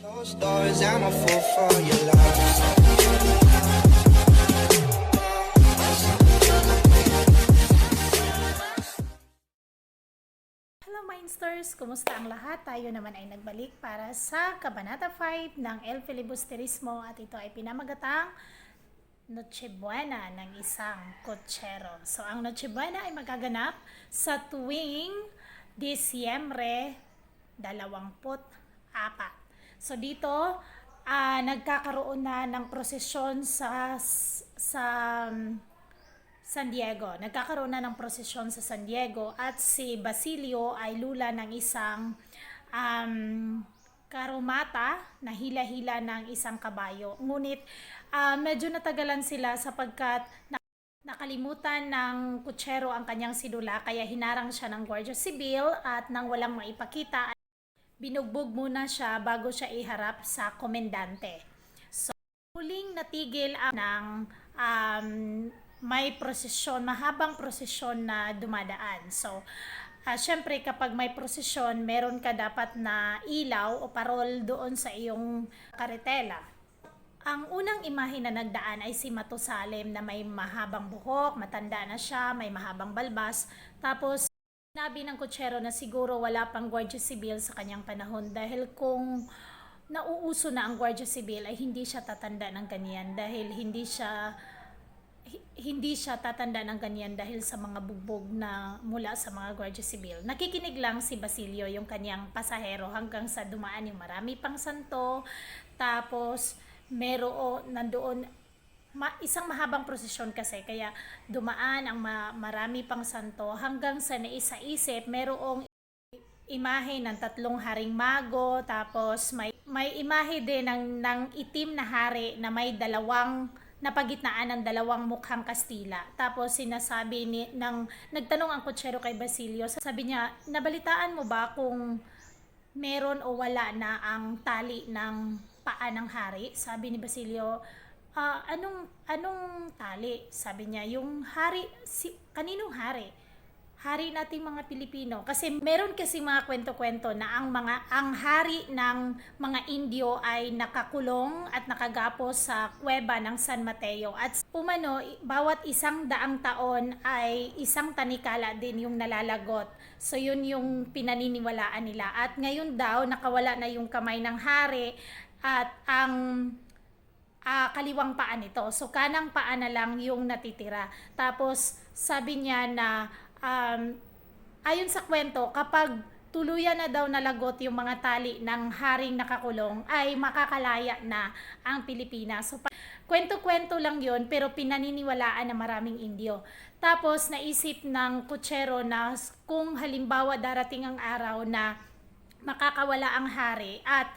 Closed doors, I'm a fool for your love. Hello Mindsters! Kumusta ang lahat? Tayo naman ay nagbalik para sa Kabanata 5 ng El Filibusterismo at ito ay pinamagatang Noche Buena ng isang kutsero. So ang Noche Buena ay magaganap sa tuwing Disyembre 24. So dito nagkakaroon na ng prosesyon sa San Diego. Nagkakaroon na ng prosesyon sa San Diego at si Basilio ay lula ng isang karumata na hila-hila ng isang kabayo. Ngunit medyo natagalan sila sapagkat nakalimutan ng kutsero ang kanyang sidula kaya hinarang siya ng Guardia Civil at nang walang maipakita binugbog muna siya bago siya iharap sa komendante. So, huling natigil ng may prosesyon, mahabang prosesyon na dumadaan. So, syempre kapag may prosesyon, meron ka dapat na ilaw o parol doon sa iyong karetela. Ang unang imahe na nagdaan ay si Matusalem na may mahabang buhok, matanda na siya, may mahabang balbas. Tapos, sinabi ng kutsero na siguro wala pang Guardia Civil sa kanyang panahon dahil kung nauuso na ang Guardia Civil ay hindi siya tatanda ng ganyan dahil hindi siya tatanda ng ganyan dahil sa mga bugbog na mula sa mga Guardia Civil. Nakikinig lang si Basilio, yung kanyang pasahero, hanggang sa dumaan yung marami pang santo. Tapos nandoon isang mahabang prosesyon kasi kaya dumaan ang marami pang santo hanggang sa naisa-isip merong imahe ng tatlong haring mago, tapos may imahe din ng itim na hari na may dalawang napagitnaan ng dalawang mukhang Kastila. Tapos sinasabi nagtanong ang kutsero kay Basilio, sabi niya, nabalitaan mo ba kung meron o wala na ang tali ng paa ng hari? Sabi ni Basilio, anong tali? Sabi niya, yung hari, kaninong hari? Hari nating mga Pilipino. Kasi meron kasi mga kwento-kwento na ang hari ng mga Indio ay nakakulong at nakagapos sa kuweba ng San Mateo. At umano, bawat 100 taon ay isang tanikala din yung nalalagot. So yun yung pinaniniwalaan nila. At ngayon daw, nakawala na yung kamay ng hari at ang kaliwang paa nito. So kanang paa na lang yung natitira. Tapos sabi niya na ayon sa kwento, kapag tuluyan na daw nalagot yung mga tali ng haring nakakulong, ay makakalaya na ang Pilipinas. So, kwento-kwento lang yun, pero pinaniniwalaan na maraming Indio. Tapos, naisip ng kutsero na kung halimbawa darating ang araw na makakawala ang hari at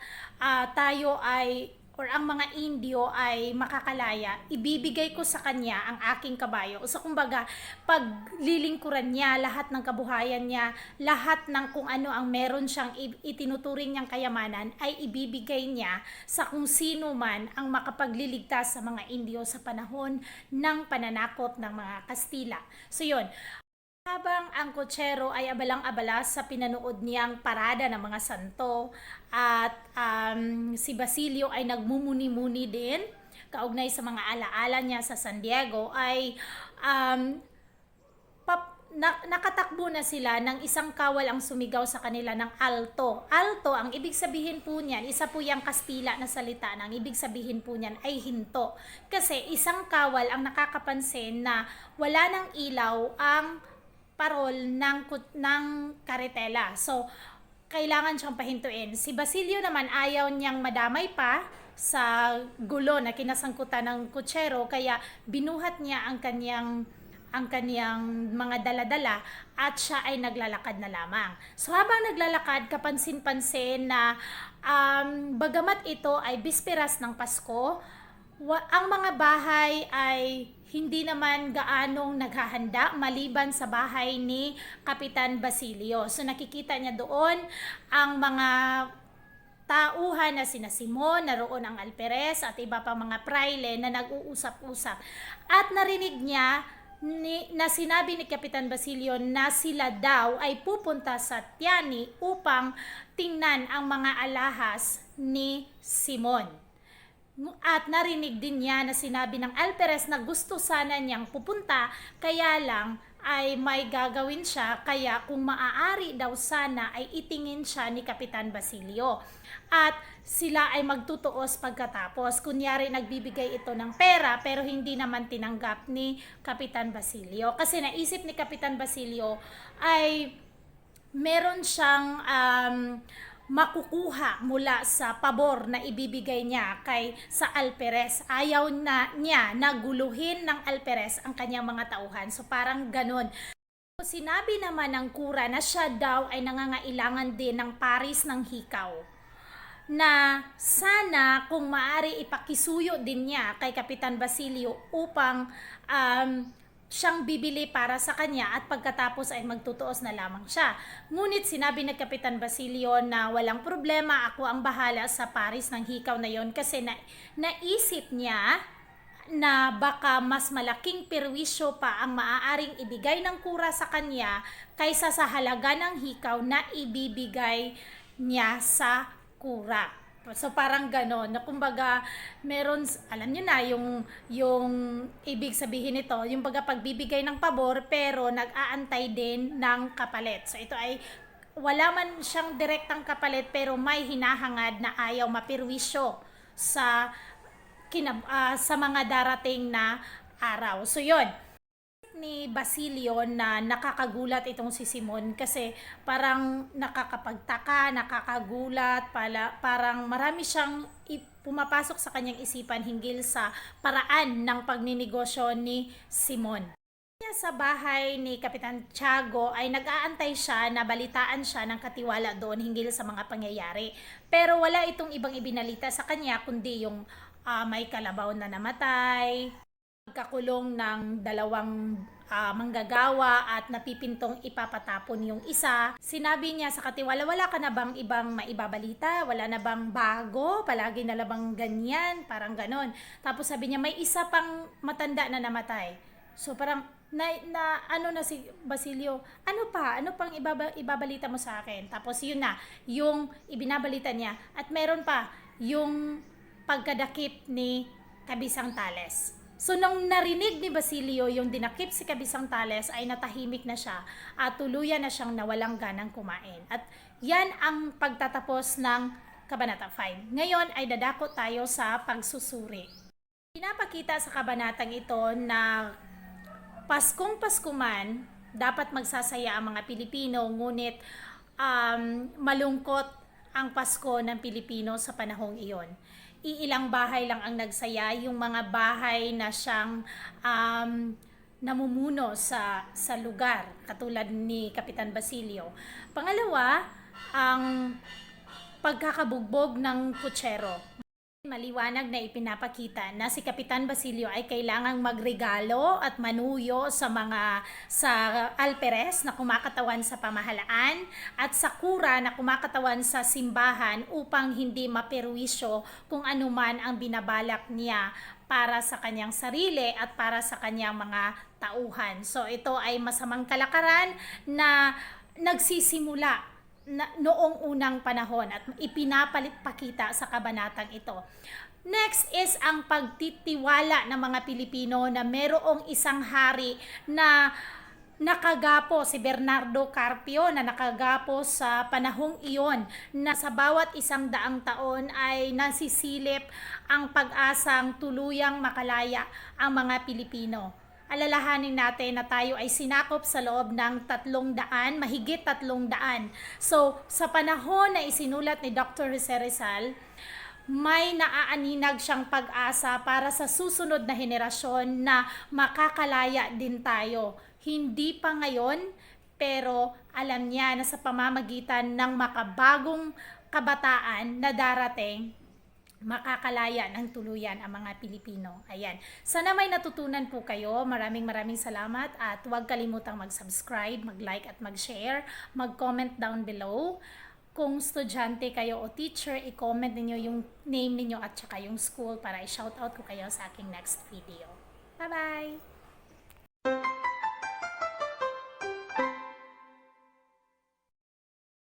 tayo ay or ang mga Indio ay makakalaya, ibibigay ko sa kanya ang aking kabayo. So kumbaga, paglilingkuran niya, lahat ng kabuhayan niya, lahat ng kung ano ang meron siyang itinuturing niyang kayamanan, ay ibibigay niya sa kung sino man ang makapagliligtas sa mga Indio sa panahon ng pananakop ng mga Kastila. So yun, habang ang kutsero ay abalang-abala sa pinanood niyang parada ng mga santo at si Basilio ay nagmumuni-muni din kaugnay sa mga alaala niya sa San Diego, ay nakatakbo na sila ng isang kawal ang sumigaw sa kanila ng alto. Alto, ang ibig sabihin po niyan, isa po yung Kastila na salita, ang ibig sabihin po niyan ay hinto. Kasi isang kawal ang nakakapansin na wala ng ilaw ang parol ng karetela. So, kailangan siyang pahintuin. Si Basilio naman ayaw niyang madamay pa sa gulo na kinasangkutan ng kutsero, kaya binuhat niya ang kaniyang mga daladala at siya ay naglalakad na lamang. So habang naglalakad, kapansin-pansin na bagamat ito ay bisperas ng Pasko, ang mga bahay ay hindi naman gaanong naghahanda maliban sa bahay ni Kapitan Basilio. So nakikita niya doon ang mga tauhan na sina Simon, naroon ang Alperes at iba pa mga praile na nag-uusap-usap. At narinig niya na sinabi ni Kapitan Basilio na sila daw ay pupunta sa Tiani upang tingnan ang mga alahas ni Simon. At narinig din niya na sinabi ng Alperes na gusto sana niyang pupunta, kaya lang ay may gagawin siya, kaya kung maaari daw sana ay itingin siya ni Kapitan Basilio. At sila ay magtutuos pagkatapos. Kunyari nagbibigay ito ng pera pero hindi naman tinanggap ni Kapitan Basilio. Kasi naisip ni Kapitan Basilio ay meron siyang makukuha mula sa pabor na ibibigay niya sa Alperes. Ayaw niya na guluhin ng Alperes ang kanyang mga tauhan. So parang ganun. Sinabi naman ng kura na siya daw ay nangangailangan din ng paris ng hikaw, na sana kung maaari ipakisuyo din niya kay Kapitan Basilio upang siyang bibili para sa kanya at pagkatapos ay magtutuos na lamang siya. Ngunit sinabi ng Kapitan Basilio na walang problema, ako ang bahala sa paris ng hikaw na yon, kasi naisip niya na baka mas malaking perwisyo pa ang maaaring ibigay ng kura sa kanya kaysa sa halaga ng hikaw na ibibigay niya sa kura. So parang gano'n, na kumbaga meron, alam nyo na, yung ibig sabihin nito, yung baga pagbibigay ng pabor pero nag-aantay din ng kapalit. So ito ay wala man siyang direktang kapalit pero may hinahangad na ayaw mapirwisyo sa mga darating na araw. So yun, ni Basilio na nakakagulat itong si Simon kasi parang nakakapagtaka, nakakagulat, parang marami siyang pumapasok sa kanyang isipan hinggil sa paraan ng pagninegosyo ni Simon. Sa bahay ni Kapitan Tiago ay nag-aantay siya na balitaan siya ng katiwala doon hinggil sa mga pangyayari. Pero wala itong ibang ibinalita sa kanya kundi yung may kalabaw na namatay, pagkakulong ng dalawang manggagawa at napipintong ipapatapon yung isa. Sinabi niya sa katiwala, wala ka na bang ibang maibabalita? Wala na bang bago? Palagi na labang ganyan? Parang ganon. Tapos sabi niya, may isa pang matanda na namatay. So parang ano na si Basilio, ano pang ibabalita mo sa akin? Tapos yun na, yung ibinabalita niya. At meron pa, yung pagkadakip ni Kabisang Tales. So nung narinig ni Basilio yung dinakip si Kabisang Tales ay natahimik na siya at tuluyan na siyang nawalang ganang kumain. At yan ang pagtatapos ng Kabanata 5. Ngayon ay dadako tayo sa pagsusuri. Pinapakita sa kabanatang ito na Paskong Pasko man, dapat magsasaya ang mga Pilipino, ngunit malungkot ang Pasko ng Pilipino sa panahong iyon. Iilang bahay lang ang nagsaya, yung mga bahay na siyang namumuno sa lugar, katulad ni Kapitan Basilio. Pangalawa, ang pagkakabugbog ng kutsero. Maliwanag na ipinapakita na si Kapitan Basilio ay kailangang magregalo at manuyo sa Alperes na kumakatawan sa pamahalaan at sa kura na kumakatawan sa simbahan upang hindi maperwisyo kung anuman ang binabalak niya para sa kanyang sarili at para sa kanyang mga tauhan. So ito ay masamang kalakaran na nagsisimula noong unang panahon at ipinapakita sa kabanatang ito. Next is ang pagtitiwala ng mga Pilipino na merong isang hari na nakagapo, si Bernardo Carpio, na nakagapo sa panahong iyon, na sa bawat 100 taon ay nasisilip ang pag-asang tuluyang makalaya ang mga Pilipino. Alalahanin natin na tayo ay sinakop sa loob ng 300, mahigit 300. So, sa panahon na isinulat ni Dr. Jose Rizal, may naaaninag siyang pag-asa para sa susunod na henerasyon na makakalaya din tayo. Hindi pa ngayon, pero alam niya na sa pamamagitan ng makabagong kabataan na darating, makakalaya ng tuluyan ang mga Pilipino. Ayan. Sana may natutunan po kayo. Maraming salamat at huwag kalimutang mag-subscribe, mag-like at mag-share. Mag-comment down below. Kung estudyante kayo o teacher, i-comment niyo yung name niyo at saka yung school para i-shoutout ko kayo sa aking next video. Bye-bye!